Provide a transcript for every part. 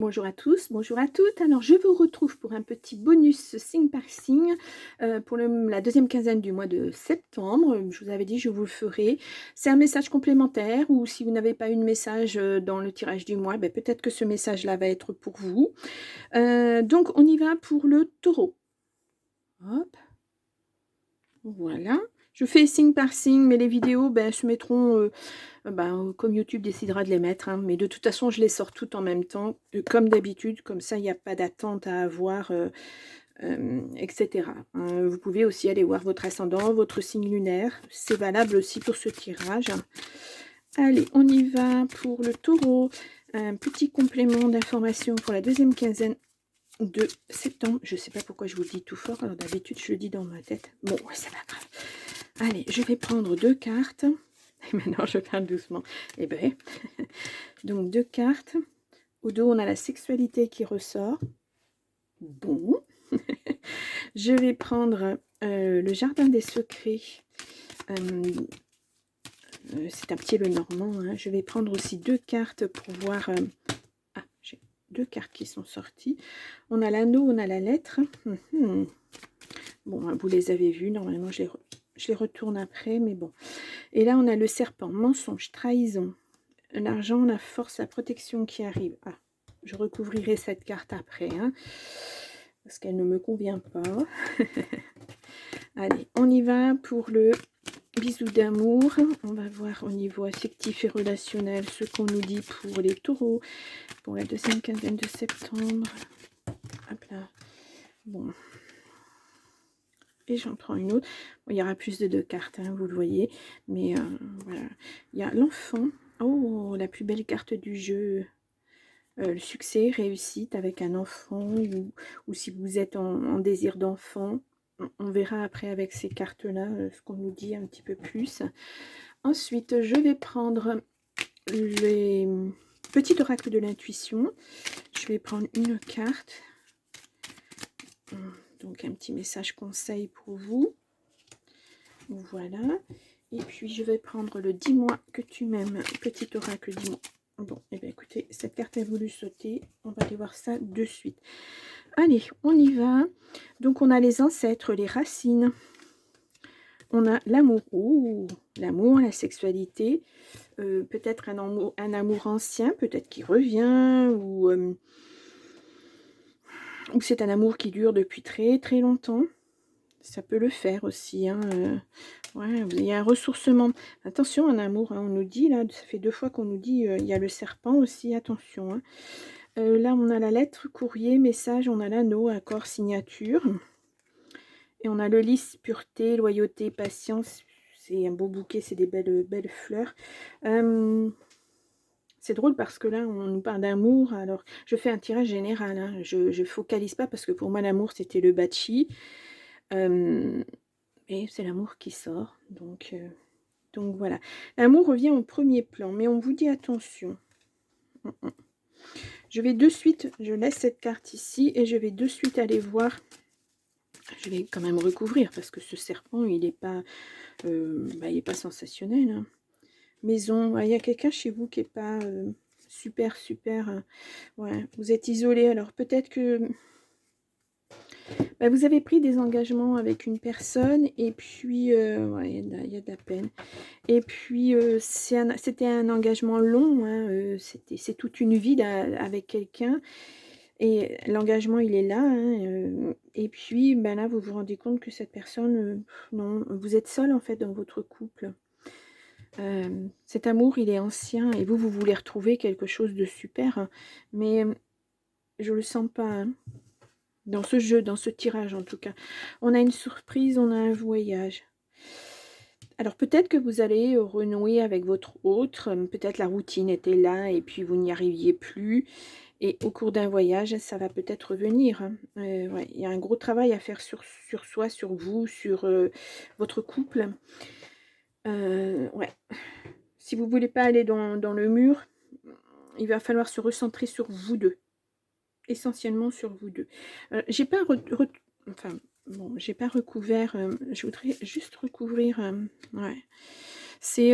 Bonjour à tous, bonjour à toutes. Alors, je vous retrouve pour un petit bonus signe par signe pour la deuxième quinzaine du mois de septembre. Je vous avais dit, je vous le ferai. C'est un message complémentaire ou si vous n'avez pas eu de message dans le tirage du mois, ben, peut-être que ce message-là va être pour vous. Donc, on y va pour le taureau. Hop, voilà. Je fais signe par signe, mais les vidéos se mettront comme YouTube décidera de les mettre, hein. Mais de toute façon, je les sors toutes en même temps, comme d'habitude, comme ça, il n'y a pas d'attente à avoir, etc. Vous pouvez aussi aller voir votre ascendant, votre signe lunaire. C'est valable aussi pour ce tirage. Allez, on y va pour le taureau. Un petit complément d'information pour la deuxième quinzaine de septembre. Je ne sais pas pourquoi je vous le dis tout fort, alors d'habitude, je le dis dans ma tête. Bon, ouais, c'est pas grave. Allez, je vais prendre 2 cartes. Et maintenant, je parle doucement. Eh ben, donc 2 cartes. Au dos, on a la sexualité qui ressort. Bon. Je vais prendre le jardin des secrets. C'est un petit le normand. Hein. Je vais prendre aussi 2 cartes pour voir... Ah, j'ai 2 cartes qui sont sorties. On a l'anneau, on a la lettre. Bon, vous les avez vues. Normalement, je les retourne après, mais bon. Et là, on a le serpent, mensonge, trahison. L'argent, la force, la protection qui arrive. Ah, je recouvrirai cette carte après, hein, parce qu'elle ne me convient pas. Allez, on y va pour le bisou d'amour. On va voir au niveau affectif et relationnel ce qu'on nous dit pour les taureaux, pour la deuxième quinzaine de septembre. Hop là. Bon. Et j'en prends une autre. Bon, il y aura plus de 2 cartes, hein, vous le voyez. Mais voilà. Il y a l'enfant. Oh, la plus belle carte du jeu. Le succès, réussite avec un enfant. Ou si vous êtes en désir d'enfant. On verra après avec ces cartes-là ce qu'on nous dit un petit peu plus. Ensuite, je vais prendre les petits oracles de l'intuition. Je vais prendre une carte. Donc, un petit message conseil pour vous. Voilà. Et puis, je vais prendre le dis-moi que tu m'aimes. Petit oracle, dis-moi. Bon, et bien écoutez, cette carte a voulu sauter. On va aller voir ça de suite. Allez, on y va. Donc, on a les ancêtres, les racines. On a l'amour. Oh, l'amour, la sexualité. Peut-être un amour ancien, peut-être qui revient. Ou c'est un amour qui dure depuis très très longtemps. Ça peut le faire aussi. Hein, ouais, il y a un ressourcement. Attention, un amour, hein, on nous dit, là, ça fait 2 fois qu'on nous dit, il y a le serpent aussi, attention. Hein. Là, on a la lettre, courrier, message, on a l'anneau, accord, signature. Et on a le lys, pureté, loyauté, patience. C'est un beau bouquet, c'est des belles fleurs. C'est drôle parce que là, on nous parle d'amour. Alors, je fais un tirage général. Hein, je ne focalise pas parce que pour moi, l'amour, c'était le bachi. Et c'est l'amour qui sort. Donc voilà. L'amour revient au premier plan. Mais on vous dit attention. Je vais de suite, je laisse cette carte ici. Et je vais de suite aller voir. Je vais quand même recouvrir. Parce que ce serpent, il n'est pas, sensationnel. Hein. Maison. Il y a quelqu'un chez vous qui n'est pas super. Ouais, vous êtes isolé. Alors peut-être que... vous avez pris des engagements avec une personne et puis ouais, il y a de la peine. Et puis c'était un engagement long, hein, c'est toute une vie avec quelqu'un et l'engagement il est là. Hein, et puis là vous vous rendez compte que cette personne, non, vous êtes seul en fait dans votre couple. Cet amour il est ancien et vous voulez retrouver quelque chose de super, hein, mais je le sens pas. Hein. Dans ce jeu, dans ce tirage en tout cas. On a une surprise, on a un voyage. Alors peut-être que vous allez renouer avec votre autre, peut-être la routine était là et puis vous n'y arriviez plus. Et au cours d'un voyage, ça va peut-être revenir. Hein. Ouais, il y a un gros travail à faire sur soi, sur vous, sur votre couple. Ouais. Si vous ne voulez pas aller dans le mur, il va falloir se recentrer sur vous deux. Essentiellement sur vous deux. J'ai pas j'ai pas recouvert. Je voudrais juste recouvrir. Ouais. C'est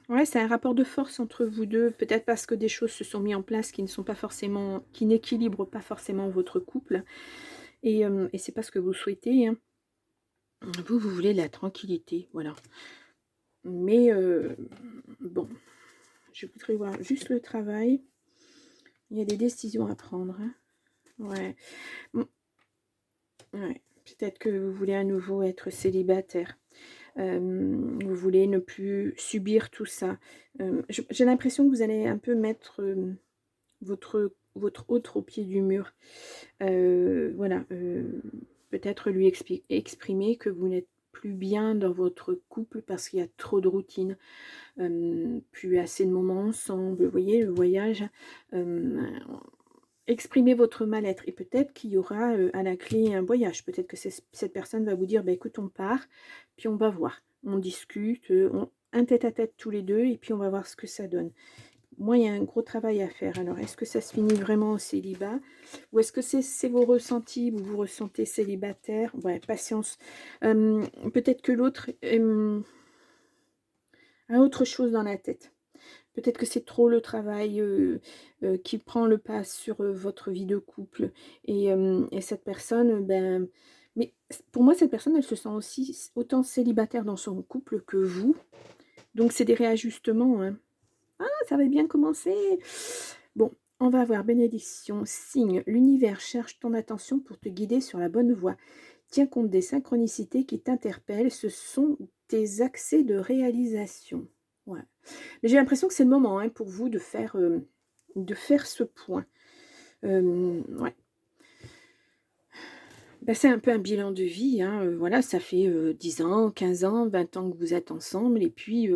Ouais, c'est un rapport de force entre vous 2, peut-être parce que des choses se sont mis en place qui ne sont pas forcément qui n'équilibrent pas forcément votre couple et c'est pas ce que vous souhaitez, hein. Vous, vous voulez de la tranquillité, voilà. Mais bon, je voudrais voir juste le travail. Il y a des décisions à prendre, hein. Ouais. Mmh, ouais. Peut-être que vous voulez à nouveau être célibataire. Vous voulez ne plus subir tout ça. J'ai l'impression que vous allez un peu mettre, votre autre au pied du mur. Voilà, peut-être lui exprimer que vous n'êtes plus bien dans votre couple parce qu'il y a trop de routine, plus assez de moments ensemble. Vous voyez, le voyage, exprimer votre mal-être et peut-être qu'il y aura, à la clé un voyage. Peut-être que cette personne va vous dire: «Bah, écoute, on part, puis on va voir. On discute, on un tête-à-tête tous les 2 et puis on va voir ce que ça donne». Moi, il y a un gros travail à faire. Alors, est-ce que ça se finit vraiment au célibat? Ou est-ce que c'est vos ressentis, vous vous ressentez célibataire? Ouais, patience. Peut-être que l'autre, a autre chose dans la tête. Peut-être que c'est trop le travail, qui prend le pas sur, votre vie de couple et cette personne, ben mais pour moi, cette personne, elle se sent aussi autant célibataire dans son couple que vous. Donc c'est des réajustements, hein. Ça avait bien commencé. Bon, on va voir. Bénédiction, signe, l'univers cherche ton attention pour te guider sur la bonne voie. Tiens compte des synchronicités qui t'interpellent, ce sont tes accès de réalisation. Ouais. Mais j'ai l'impression que c'est le moment, hein, pour vous de faire ce point. Ouais. Bah, c'est un peu un bilan de vie, hein, voilà, ça fait, 10 ans, 15 ans, 20 ans que vous êtes ensemble et puis,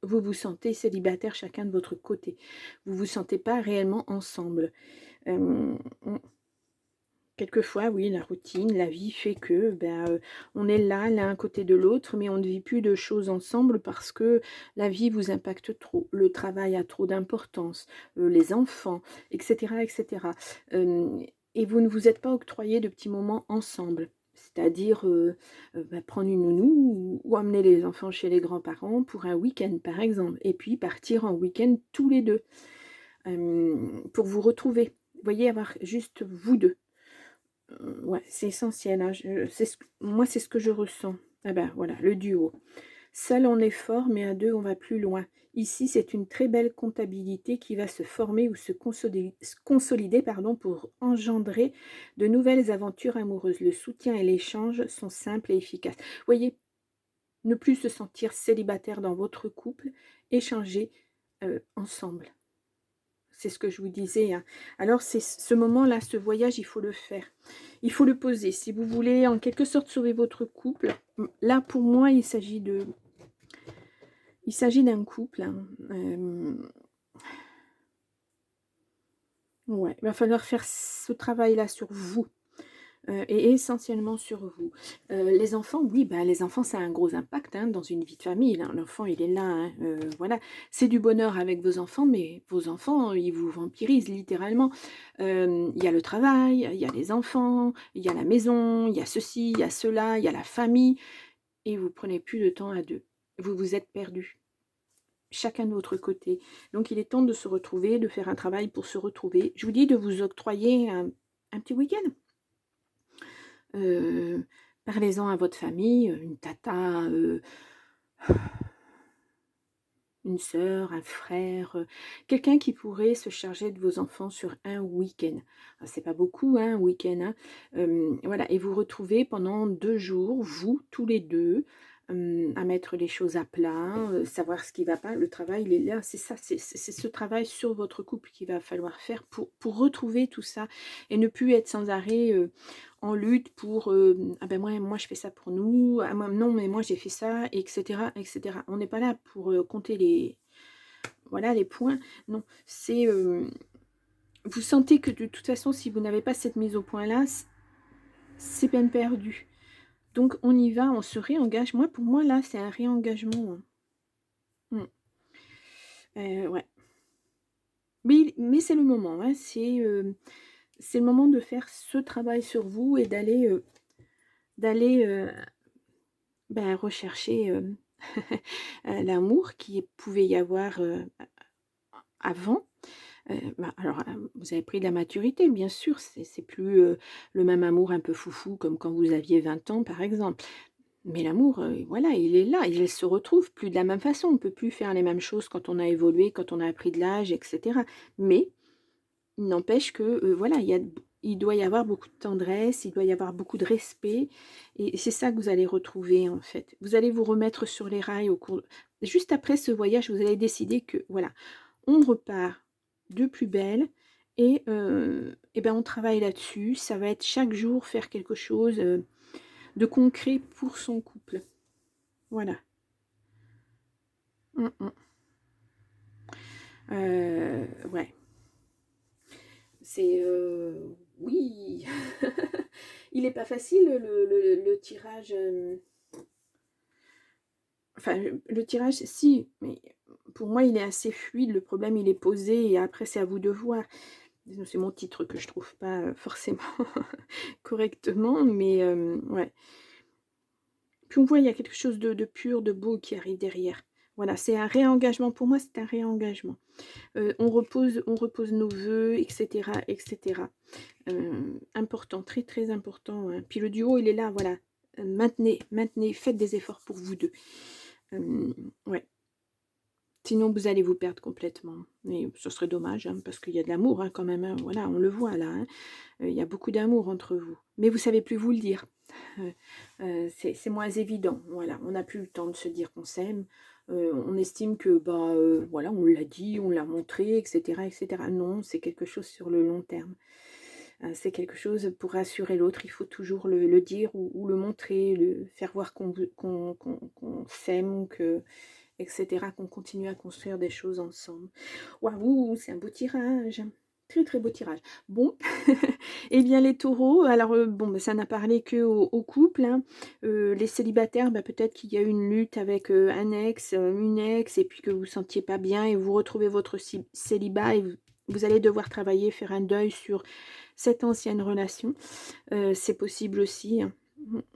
vous vous sentez célibataire chacun de votre côté. Vous vous sentez pas réellement ensemble. On quelquefois, oui, la routine, la vie fait que, on est là, l'un à côté de l'autre, mais on ne vit plus de choses ensemble parce que la vie vous impacte trop. Le travail a trop d'importance, les enfants, et cetera, et cetera. Et vous ne vous êtes pas octroyé de petits moments ensemble. C'est-à-dire, prendre une nounou ou emmener les enfants chez les grands-parents pour un week-end, par exemple, et puis partir en week-end tous les 2 pour vous retrouver. Vous voyez, avoir juste vous 2. Ouais, c'est essentiel, hein, je c'est ce moi, c'est ce que je ressens. Ah ben, voilà, le duo. Seul on est fort, mais à 2 on va plus loin. Ici, c'est une très belle comptabilité qui va se former ou se consolider, pardon, pour engendrer de nouvelles aventures amoureuses. Le soutien et l'échange sont simples et efficaces. Voyez, ne plus se sentir célibataire dans votre couple, échanger, ensemble. C'est ce que je vous disais, hein. Alors c'est ce moment-là, ce voyage, il faut le faire. Il faut le poser. Si vous voulez en quelque sorte sauver votre couple, là pour moi il s'agit d'un couple, hein. Ouais, il va falloir faire ce travail-là sur vous. Et essentiellement sur vous. Les enfants, oui, bah, les enfants, ça a un gros impact, hein, dans une vie de famille, là. L'enfant, il est là, hein, voilà. C'est du bonheur avec vos enfants, mais vos enfants, ils vous vampirisent littéralement. Il y a le travail, il y a les enfants, il y a la maison, il y a ceci, il y a cela, il y a la famille et vous prenez plus de temps à 2. Vous vous êtes perdus, chacun de votre côté. Donc il est temps de se retrouver, de faire un travail pour se retrouver. Je vous dis de vous octroyer un petit week-end. Heu, Parlez-en à votre famille, une tata, une sœur, un frère, quelqu'un qui pourrait se charger de vos enfants sur un week-end. Ah, c'est pas beaucoup, hein, un week-end, hein. Voilà et vous retrouvez pendant 2 jours, vous, tous les 2, à mettre les choses à plat, savoir ce qui va pas. Le travail, il est là, c'est ça, c'est ce travail sur votre couple qu'il va falloir faire pour retrouver tout ça et ne plus être sans arrêt, en lutte pour, «Ah ben moi je fais ça pour nous, ah moi non mais moi j'ai fait ça» et cetera et cetera. On n'est pas là pour, compter les voilà les points. Non, c'est, vous sentez que de toute façon si vous n'avez pas cette mise au point là, c'est peine perdue. Donc on y va, on se réengage. Moi pour moi là, c'est un réengagement, hein. Mmh. Ouais. Mais c'est le moment, hein, c'est le moment de faire ce travail sur vous et d'aller, rechercher, l'amour qui pouvait y avoir, avant. Alors, vous avez pris de la maturité, bien sûr, c'est plus, le même amour un peu foufou comme quand vous aviez 20 ans, par exemple. Mais l'amour, voilà, il est là, il se retrouve plus de la même façon. On ne peut plus faire les mêmes choses quand on a évolué, quand on a pris de l'âge et cetera. Mais il n'empêche que, voilà, il doit y avoir beaucoup de tendresse, il doit y avoir beaucoup de respect et c'est ça que vous allez retrouver, en fait. Vous allez vous remettre sur les rails au cours juste après ce voyage, vous allez décider que, voilà, on repart de plus belle et ben, on travaille là-dessus. Ça va être chaque jour faire quelque chose, de concret pour son couple. Voilà. Mmh mh. Ouais, c'est, oui, il est pas facile le tirage, enfin, le tirage si, mais pour moi, il est assez fluide. Le problème, il est posé et après, c'est à vous de voir. C'est mon titre que je trouve pas, forcément correctement, mais ouais. Puis on voit, il y a quelque chose de pur, de beau qui arrive derrière. Voilà, c'est un réengagement. Pour moi, c'est un réengagement. On repose nos vœux et cetera et cetera. Important, très, très important, hein. Puis le duo, il est là, voilà. Maintenez, faites des efforts pour vous 2. Ouais. Sinon, vous allez vous perdre complètement et ce serait dommage, hein, parce qu'il y a de l'amour, hein, quand même, hein. Voilà, on le voit là, hein. Il y a beaucoup d'amour entre vous. Mais vous savez plus vous le dire. Heu c'est moins évident, voilà. On n'a plus le temps de se dire qu'on s'aime. On estime que, bah, voilà, on l'a dit, on l'a montré et cetera et cetera. Non, c'est quelque chose sur le long terme. C'est quelque chose pour rassurer l'autre, il faut toujours le dire ou le montrer, le faire voir qu'on s'aime, que et cetera, qu'on continue à construire des choses ensemble. Waouh, c'est un beau tirage! Très, très beau tirage. Bon, eh bien les taureaux, alors, bon, bah, ça n'a parlé qu'aux couples, hein. Les célibataires, bah, peut-être qu'il y a eu une lutte avec, un ex, une ex et puis que vous vous sentiez pas bien et vous retrouvez votre célibat et vous allez devoir travailler, faire un deuil sur cette ancienne relation. C'est possible aussi, hein.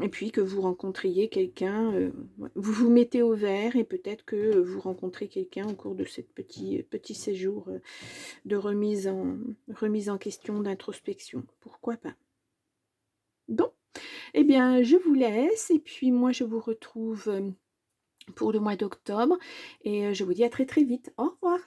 Et puis que vous rencontriez quelqu'un, ouais, vous vous mettez au vert et peut-être que, vous rencontrez quelqu'un au cours de cette petit séjour, de remise en question, d'introspection. Pourquoi pas? Bon, eh bien, je vous laisse et puis moi, je vous retrouve, pour le mois d'octobre et je vous dis à très, très vite. Au revoir.